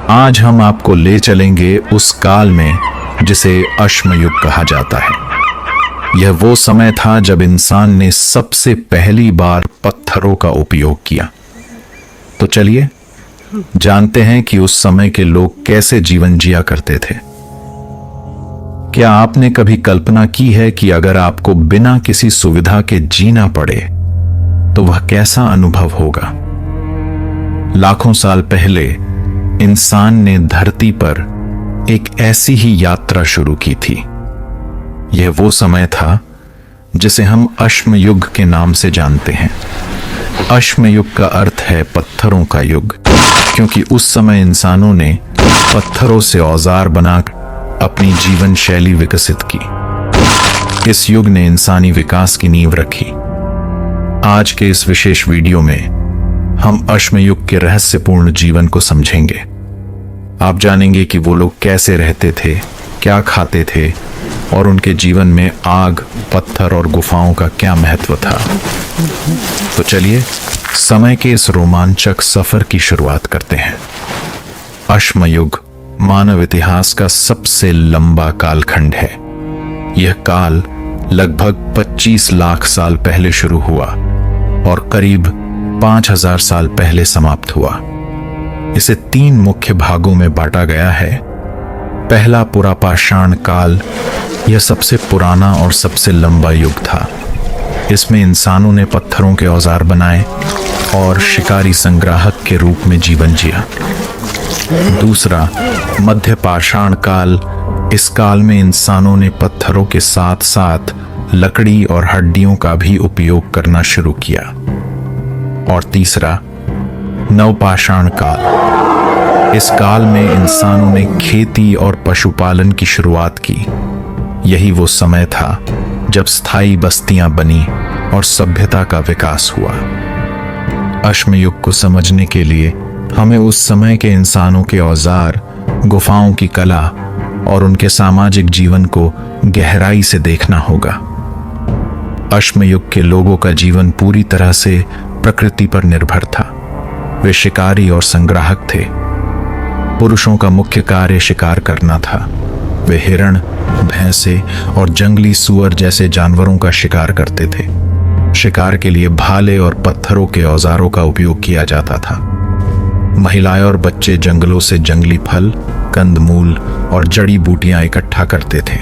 आज हम आपको ले चलेंगे उस काल में जिसे अश्मयुग कहा जाता है। यह वो समय था जब इंसान ने सबसे पहली बार पत्थरों का उपयोग किया। तो चलिए जानते हैं कि उस समय के लोग कैसे जीवन जिया करते थे। क्या आपने कभी कल्पना की है कि अगर आपको बिना किसी सुविधा के जीना पड़े तो वह कैसा अनुभव होगा? लाखों साल पहले इंसान ने धरती पर एक ऐसी ही यात्रा शुरू की थी। यह वो समय था जिसे हम अश्मयुग के नाम से जानते हैं। अश्मयुग का अर्थ है पत्थरों का युग, क्योंकि उस समय इंसानों ने पत्थरों से औजार बनाकर अपनी जीवन शैली विकसित की। इस युग ने इंसानी विकास की नींव रखी। आज के इस विशेष वीडियो में हम अश्मयुग के रहस्यपूर्ण जीवन को समझेंगे। आप जानेंगे कि वो लोग कैसे रहते थे, क्या खाते थे और उनके जीवन में आग, पत्थर और गुफाओं का क्या महत्व था। तो चलिए समय के इस रोमांचक सफर की शुरुआत करते हैं। अश्मयुग मानव इतिहास का सबसे लंबा कालखंड है। यह काल लगभग 25 लाख साल पहले शुरू हुआ और करीब 5000 साल पहले समाप्त हुआ। इसे 3 मुख्य भागों में बांटा गया है। पहला पुरापाषाण काल, यह सबसे पुराना और सबसे लंबा युग था। इसमें इंसानों ने पत्थरों के औजार बनाए और शिकारी संग्राहक के रूप में जीवन जिया। दूसरा मध्यपाषाण काल, इस काल में इंसानों ने पत्थरों के साथ साथ लकड़ी और हड्डियों का भी उपयोग करना शुरू किया। और तीसरा नवपाषाण काल, इस काल में इंसानों ने खेती और पशुपालन की शुरुआत की। यही वो समय था जब स्थायी बस्तियां बनी और सभ्यता का विकास हुआ। अश्मयुग को समझने के लिए हमें उस समय के इंसानों के औजार, गुफाओं की कला और उनके सामाजिक जीवन को गहराई से देखना होगा। अश्मयुग के लोगों का जीवन पूरी तरह से प्रकृति पर निर्भर था। वे शिकारी और संग्राहक थे। पुरुषों का मुख्य कार्य शिकार करना था। वे हिरण, भैंसे और जंगली सुअर जैसे जानवरों का शिकार करते थे। शिकार के लिए भाले और पत्थरों के औजारों का उपयोग किया जाता था। महिलाएं और बच्चे जंगलों से जंगली फल, कंदमूल और जड़ी बूटियां इकट्ठा करते थे।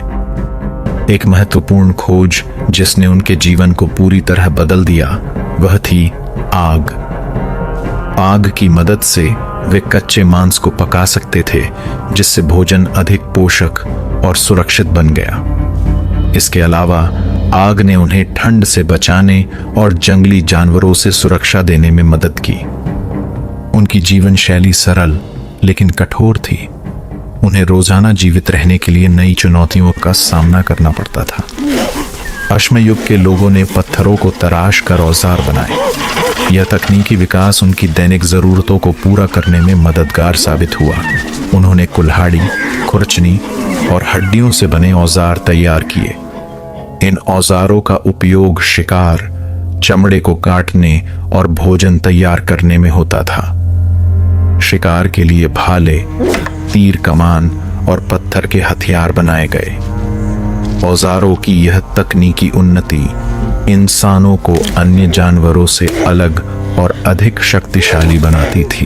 एक महत्वपूर्ण खोज जिसने उनके जीवन को पूरी तरह बदल दिया वह थी आग। आग की मदद से वे कच्चे मांस को पका सकते थे, जिससे भोजन अधिक पोषक और सुरक्षित बन गया। इसके अलावा आग ने उन्हें ठंड से बचाने और जंगली जानवरों से सुरक्षा देने में मदद की। उनकी जीवन शैली सरल लेकिन कठोर थी। उन्हें रोजाना जीवित रहने के लिए नई चुनौतियों का सामना करना पड़ता था। अश्मयुग के लोगों ने पत्थरों को तराश कर औजार बनाए। यह तकनीकी विकास उनकी दैनिक जरूरतों को पूरा करने में मददगार साबित हुआ। उन्होंने कुल्हाड़ी, खुरचनी और हड्डियों से बने औजार तैयार किए। इन औजारों का उपयोग शिकार, चमड़े को काटने और भोजन तैयार करने में होता था। शिकार के लिए भाले, तीर कमान और पत्थर के हथियार बनाए गए। औजारों की यह तकनीकी उन्नति इंसानों को अन्य जानवरों से अलग और अधिक शक्तिशाली बनाती थी।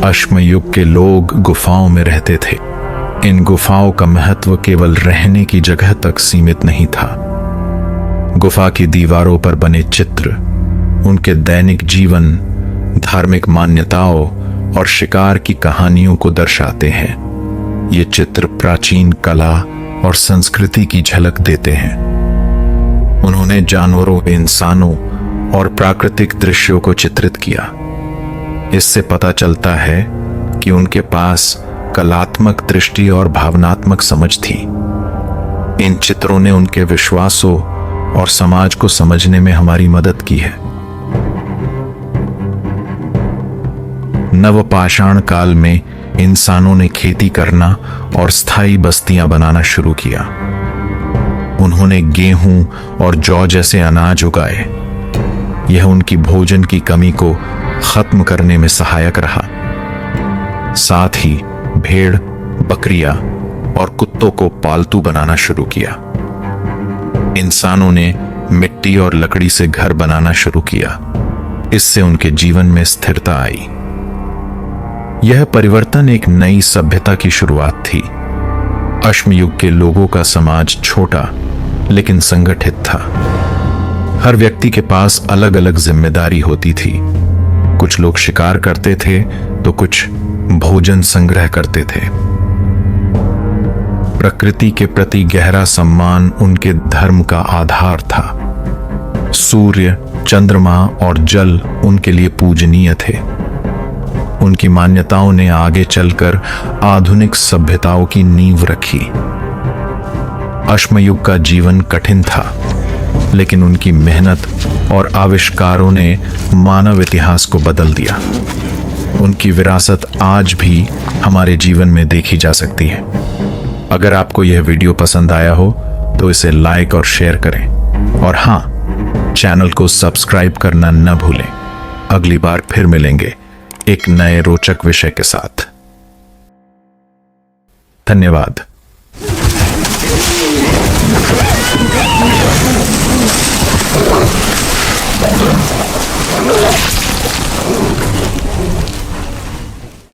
अश्मयुग के लोग गुफाओं में रहते थे। इन गुफाओं का महत्व केवल रहने की जगह तक सीमित नहीं था। गुफा की दीवारों पर बने चित्र उनके दैनिक जीवन, धार्मिक मान्यताओं और शिकार की कहानियों को दर्शाते हैं। ये चित्र प्राचीन कला और संस्कृति की झलक देते हैं। उन्होंने जानवरों, इंसानों और प्राकृतिक दृश्यों को चित्रित किया। इससे पता चलता है कि उनके पास कलात्मक दृष्टि और भावनात्मक समझ थी। इन चित्रों ने उनके विश्वासों और समाज को समझने में हमारी मदद की है। नवपाषाण काल में इंसानों ने खेती करना और स्थायी बस्तियां बनाना शुरू किया। उन्होंने गेहूं और जौ जैसे अनाज उगाए। यह उनकी भोजन की कमी को खत्म करने में सहायक रहा। साथ ही भेड़, बकरियां और कुत्तों को पालतू बनाना शुरू किया। इंसानों ने मिट्टी और लकड़ी से घर बनाना शुरू किया। इससे उनके जीवन में स्थिरता आई। यह परिवर्तन एक नई सभ्यता की शुरुआत थी। अश्मयुग के लोगों का समाज छोटा लेकिन संगठित था। हर व्यक्ति के पास अलग अलग जिम्मेदारी होती थी। कुछ लोग शिकार करते थे तो कुछ भोजन संग्रह करते थे। प्रकृति के प्रति गहरा सम्मान उनके धर्म का आधार था। सूर्य, चंद्रमा और जल उनके लिए पूजनीय थे। उनकी मान्यताओं ने आगे चलकर आधुनिक सभ्यताओं की नींव रखी। अश्मयुग का जीवन कठिन था, लेकिन उनकी मेहनत और आविष्कारों ने मानव इतिहास को बदल दिया। उनकी विरासत आज भी हमारे जीवन में देखी जा सकती है। अगर आपको यह वीडियो पसंद आया हो तो इसे लाइक और शेयर करें, और हां, चैनल को सब्सक्राइब करना न भूलें। अगली बार फिर मिलेंगे एक नए रोचक विषय के साथ। धन्यवाद।